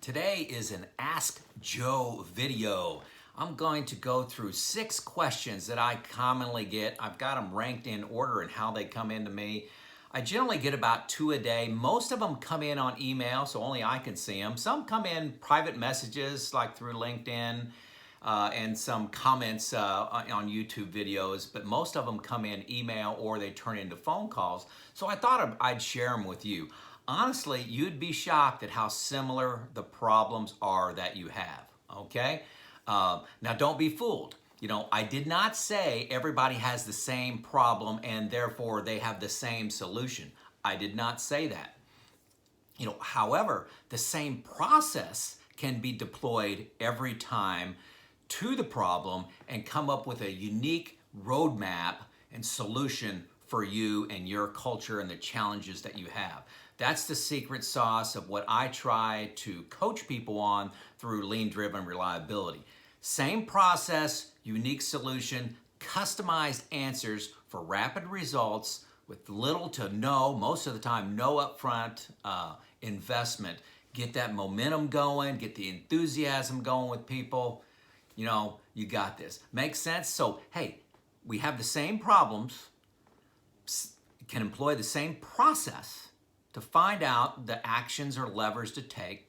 Today is an Ask Joe video. I'm going to go through 6 questions that I commonly get. I've got them ranked in order and how they come into me. I generally get about 2 a day. Most of them come in on email, so only I can see them. Some come in private messages like through LinkedIn and some comments on YouTube videos, but most of them come in email or they turn into phone calls. So I thought I'd share them with you. Honestly, you'd be shocked at how similar the problems are that you have, okay? Now, don't be fooled. You know, I did not say everybody has the same problem and therefore they have the same solution. I did not say that. You know, however, the same process can be deployed every time to the problem and come up with a unique roadmap and solution for you and your culture and the challenges that you have. That's the secret sauce of what I try to coach people on through lean-driven reliability. Same process, unique solution, customized answers for rapid results with little to no, most of the time, no upfront investment. Get that momentum going, get the enthusiasm going with people. You know, you got this. Makes sense? So, hey, we have the same problems, can employ the same process to find out the actions or levers to take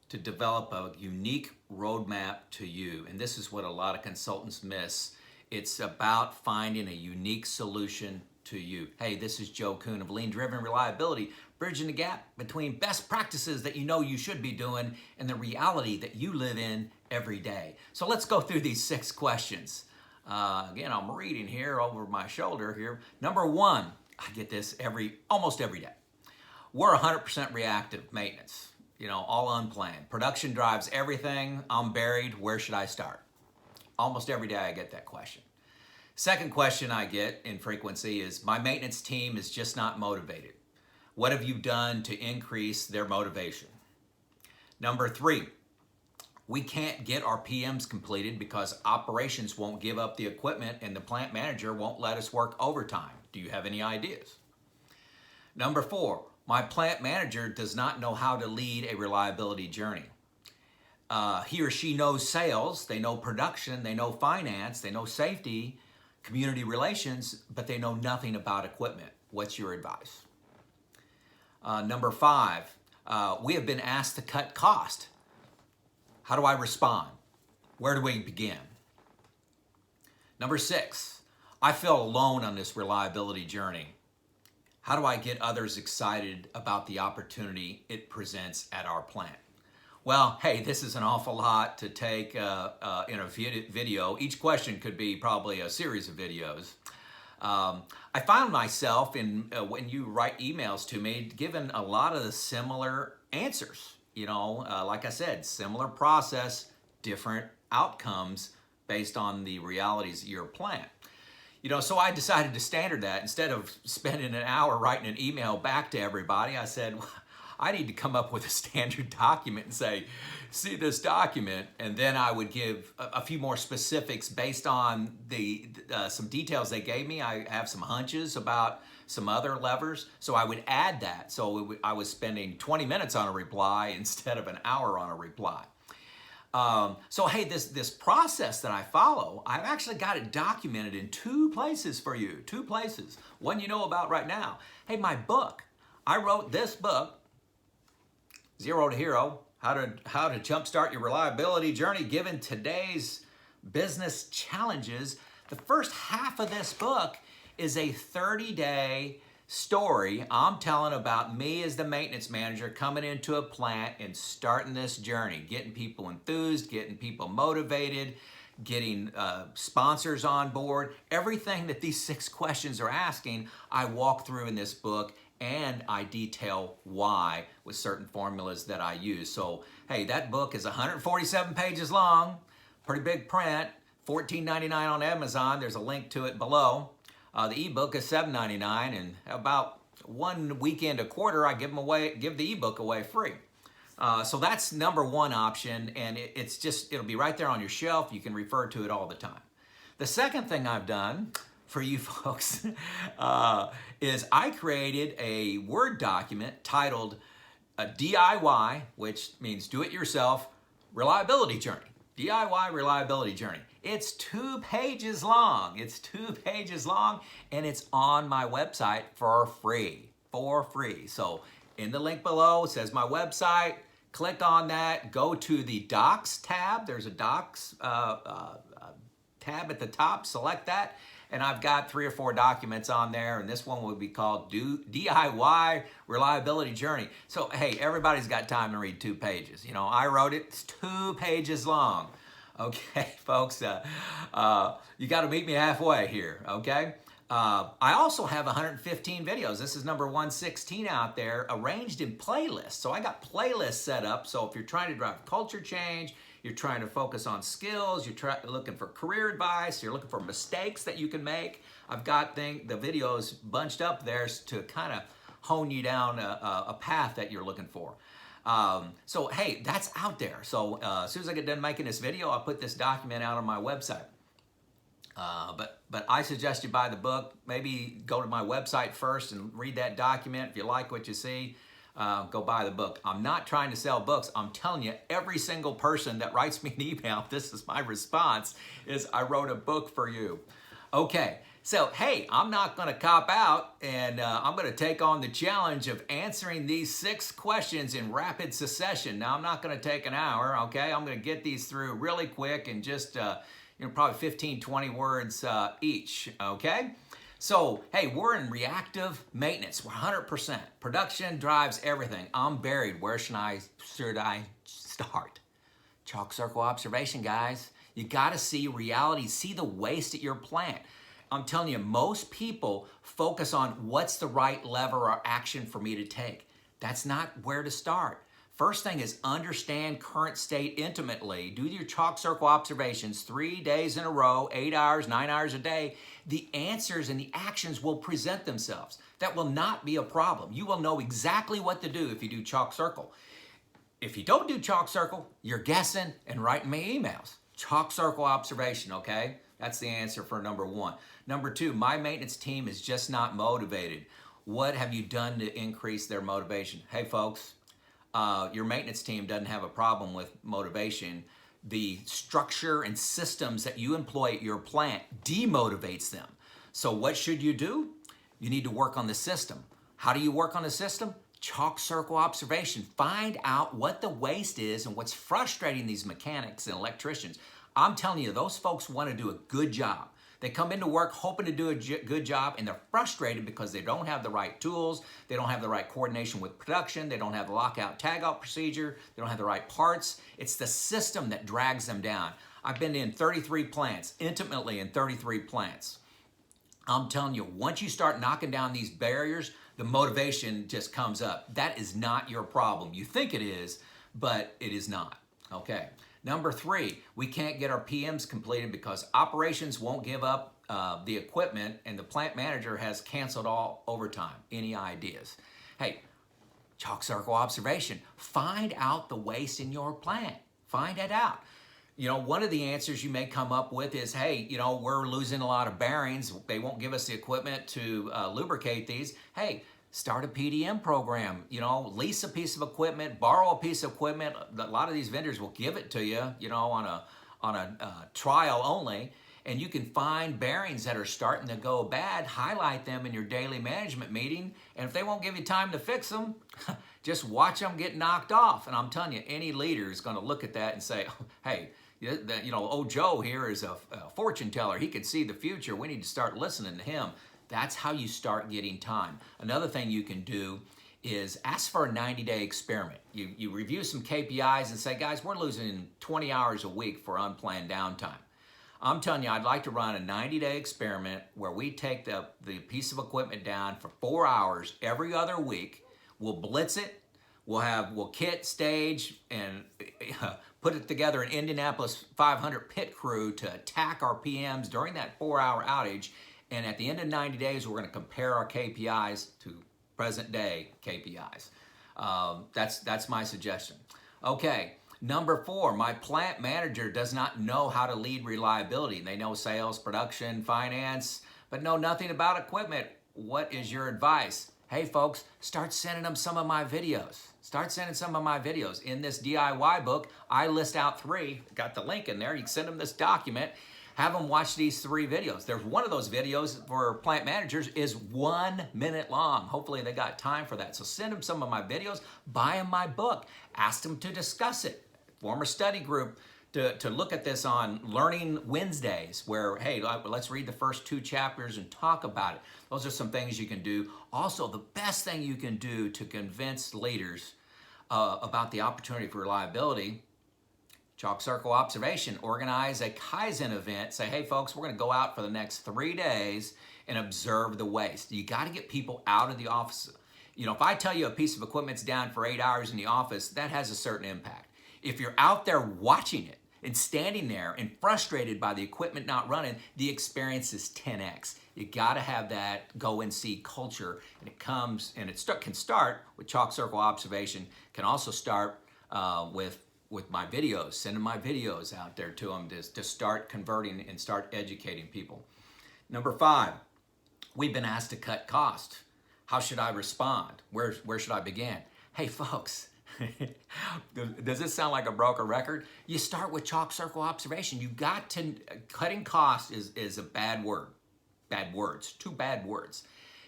to develop a unique roadmap to you. And this is what a lot of consultants miss. It's about finding a unique solution to you. Hey, this is Joe Kuhn of Lean-Driven Reliability, bridging the gap between best practices that you know you should be doing and the reality that you live in every day. So let's go through these 6 questions. Again, I'm reading here over my shoulder here. Number 1, I get this almost every day. We're 100% reactive maintenance, you know, all unplanned. Production drives everything. I'm buried. Where should I start? Almost every day I get that question. Second question I get in frequency is, my maintenance team is just not motivated. What have you done to increase their motivation? Number 3, we can't get our PMs completed because operations won't give up the equipment and the plant manager won't let us work overtime. Do you have any ideas? Number 4, my plant manager does not know how to lead a reliability journey. He or she knows sales, they know production, they know finance, they know safety, community relations, but they know nothing about equipment. What's your advice? Number 5, we have been asked to cut cost. How do I respond? Where do we begin? Number 6, I feel alone on this reliability journey. How do I get others excited about the opportunity it presents at our plant? Well, hey, this is an awful lot to take in a video. Each question could be probably a series of videos. I found myself, when you write emails to me, given a lot of the similar answers. You know, like I said, similar process, different outcomes based on the realities of your plant. You know, so I decided to standard that. Instead of spending an hour writing an email back to everybody, I said, I need to come up with a standard document and say, see this document, and then I would give a few more specifics based on some details they gave me. I have some hunches about some other levers, so I would add that. So I was spending 20 minutes on a reply instead of an hour on a reply. So hey, this process that I follow, I've actually got it documented in 2 places for you, 2 places. One you know about right now. Hey, my book. I wrote this book, Zero to Hero, how to jumpstart your reliability journey given today's business challenges. The first half of this book is a 30-day story I'm telling about me as the maintenance manager coming into a plant and starting this journey, getting people enthused, getting people motivated, getting sponsors on board. Everything that these 6 questions are asking, I walk through in this book, and I detail why with certain formulas that I use. So, hey, that book is 147 pages long, pretty big print, $14.99 on Amazon. There's a link to it below. The ebook is $7.99, and about 1 weekend a quarter, I give the ebook away free. So that's number 1 option, and it'll be right there on your shelf. You can refer to it all the time. The second thing I've done for you folks is I created a Word document titled a DIY, which means do it yourself, reliability journey. DIY reliability journey. It's 2 pages long. It's 2 pages long, and it's on my website for free. For free. So in the link below, it says my website. Click on that. Go to the Docs tab. There's a Docs tab at the top. Select that. And I've got 3 or 4 documents on there, and this one would be called DIY Reliability Journey. So, hey, everybody's got time to read 2 pages. You know, I wrote it. It's 2 pages long. Okay, folks, you got to meet me halfway here, okay? I also have 115 videos. This is number 116 out there, arranged in playlists. So I got playlists set up. So if you're trying to drive culture change, you're trying to focus on skills, you're looking for career advice, you're looking for mistakes that you can make, I've got the videos bunched up there to kind of hone you down a path that you're looking for. So, hey, that's out there. So as soon as I get done making this video, I'll put this document out on my website. But I suggest you buy the book. Maybe go to my website first and read that document. If you like what you see, go buy the book. I'm not trying to sell books. I'm telling you, every single person that writes me an email, this is my response, is I wrote a book for you. Okay, so hey, I'm not going to cop out, and I'm going to take on the challenge of answering these 6 questions in rapid succession. Now, I'm not going to take an hour, okay? I'm going to get these through really quick and just, probably 15, 20 words each, okay? So, hey, we're in reactive maintenance. We're 100%. Production drives everything. I'm buried. Where should I start? Chalk circle observation, guys. You got to see reality. See the waste at your plant. I'm telling you, most people focus on what's the right lever or action for me to take. That's not where to start. First thing is understand current state intimately. Do your chalk circle observations 3 days in a row, 8 hours, 9 hours a day. The answers and the actions will present themselves. That will not be a problem. You will know exactly what to do if you do chalk circle. If you don't do chalk circle, you're guessing and writing me emails. Chalk circle observation, okay? That's the answer for number 1. Number 2, my maintenance team is just not motivated. What have you done to increase their motivation? Hey, folks. Your maintenance team doesn't have a problem with motivation. The structure and systems that you employ at your plant demotivates them. So what should you do? You need to work on the system. How do you work on the system? Chalk circle observation. Find out what the waste is and what's frustrating these mechanics and electricians. I'm telling you, those folks want to do a good job. They come into work hoping to do a good job, and they're frustrated because they don't have the right tools, they don't have the right coordination with production, they don't have the lockout tagout procedure, they don't have the right parts. It's the system that drags them down. I've been in 33 plants, intimately in 33 plants. I'm telling you, once you start knocking down these barriers, the motivation just comes up. That is not your problem. You think it is, but it is not. Okay. Number 3, we can't get our PMs completed because operations won't give up the equipment, and the plant manager has canceled all overtime. Any ideas? Hey, chalk circle observation. Find out the waste in your plant. Find it out. You know, one of the answers you may come up with is, hey, you know, we're losing a lot of bearings. They won't give us the equipment to lubricate these. Hey, start a PDM program, you know, lease a piece of equipment, borrow a piece of equipment. A lot of these vendors will give it to you, you know, on a trial only. And you can find bearings that are starting to go bad, highlight them in your daily management meeting. And if they won't give you time to fix them, just watch them get knocked off. And I'm telling you, any leader is going to look at that and say, hey, you know, old Joe here is a fortune teller. He can see the future. We need to start listening to him. That's how you start getting time. Another thing you can do is ask for a 90-day experiment. You review some KPIs and say, guys, we're losing 20 hours a week for unplanned downtime. I'm telling you, I'd like to run a 90-day experiment where we take the piece of equipment down for 4 hours every other week. We'll blitz it. We'll kit, stage, and put it together an Indianapolis 500 pit crew to attack our PMs during that 4-hour outage. And at the end of 90 days, we're going to compare our KPIs to present day KPIs. That's my suggestion. Okay, number 4, my plant manager does not know how to lead reliability. They know sales, production, finance, but know nothing about equipment. What is your advice? Hey folks, start sending them some of my videos. Start sending some of my videos. In this DIY book, I list out 3. Got the link in there. You can send them this document. Have them watch these 3 videos. There's one of those videos for plant managers is 1 minute long. Hopefully they got time for that. So send them some of my videos. Buy them my book. Ask them to discuss it. Form a study group to look at this on Learning Wednesdays where, hey, let's read the first 2 chapters and talk about it. Those are some things you can do. Also, the best thing you can do to convince leaders about the opportunity for reliability, chalk circle observation. Organize a Kaizen event. Say, hey, folks, we're going to go out for the next 3 days and observe the waste. You got to get people out of the office. You know, if I tell you a piece of equipment's down for 8 hours in the office, that has a certain impact. If you're out there watching it and standing there and frustrated by the equipment not running, the experience is 10x. You got to have that go and see culture, and it comes and it can start with chalk circle observation. Can also start with my videos, sending my videos out there to them to start converting and start educating people. Number 5, we've been asked to cut cost. How should I respond? Where should I begin? Hey, folks. Does this sound like a broken record? You start with chalk circle observation. You got to, cutting cost is a bad word. Bad words, 2 bad words.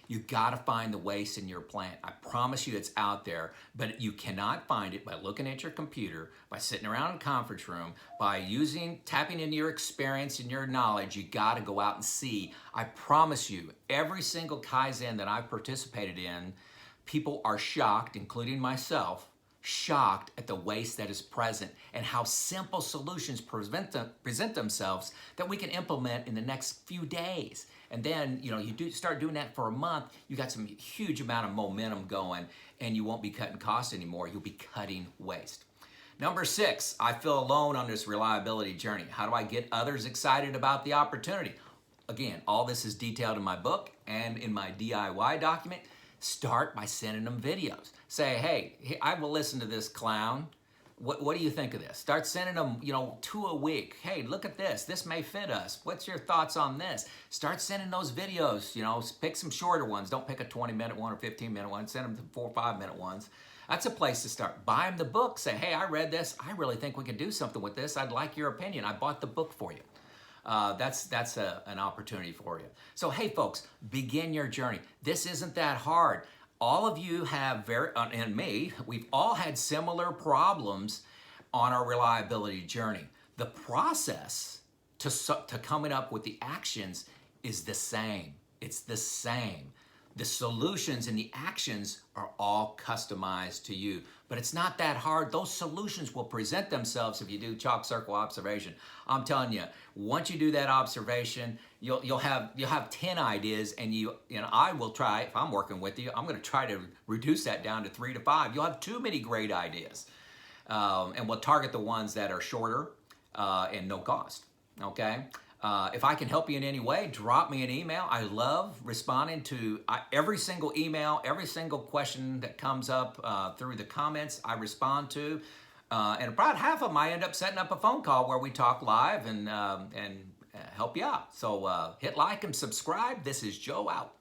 You got to find the waste in your plant. I promise you it's out there, but you cannot find it by looking at your computer, by sitting around in a conference room, by tapping into your experience and your knowledge. You got to go out and see. I promise you, every single Kaizen that I've participated in, people are shocked, including myself, shocked at the waste that is present and how simple solutions present themselves that we can implement in the next few days. And then, you start doing that for a month, you got some huge amount of momentum going, and you won't be cutting costs anymore. You'll be cutting waste. Number 6, I feel alone on this reliability journey. How do I get others excited about the opportunity? Again, all this is detailed in my book and in my DIY document. Start by sending them videos. Say, hey, I will listen to this clown. What do you think of this? Start sending them, 2 a week. Hey, look at this. This may fit us. What's your thoughts on this? Start sending those videos. Pick some shorter ones. Don't pick a 20-minute one or 15-minute one. Send them to 4 or 5-minute ones. That's a place to start. Buy them the book. Say, hey, I read this. I really think we could do something with this. I'd like your opinion. I bought the book for you. That's an opportunity for you. So, hey, folks, begin your journey. This isn't that hard. All of you have and me, we've all had similar problems on our reliability journey. The process to coming up with the actions is the same. It's the same. The solutions and the actions are all customized to you. But it's not that hard. Those solutions will present themselves if you do chalk circle observation. I'm telling you, once you do that observation, you'll have 10 ideas, and I will try, if I'm working with you, I'm going to try to reduce that down to 3 to 5. You'll have too many great ideas. And we'll target the ones that are shorter and no cost. Okay? If I can help you in any way, drop me an email. I love responding to every single email, every single question that comes up through the comments I respond to. And about half of them, I end up setting up a phone call where we talk live and help you out. So hit like and subscribe. This is Joe out.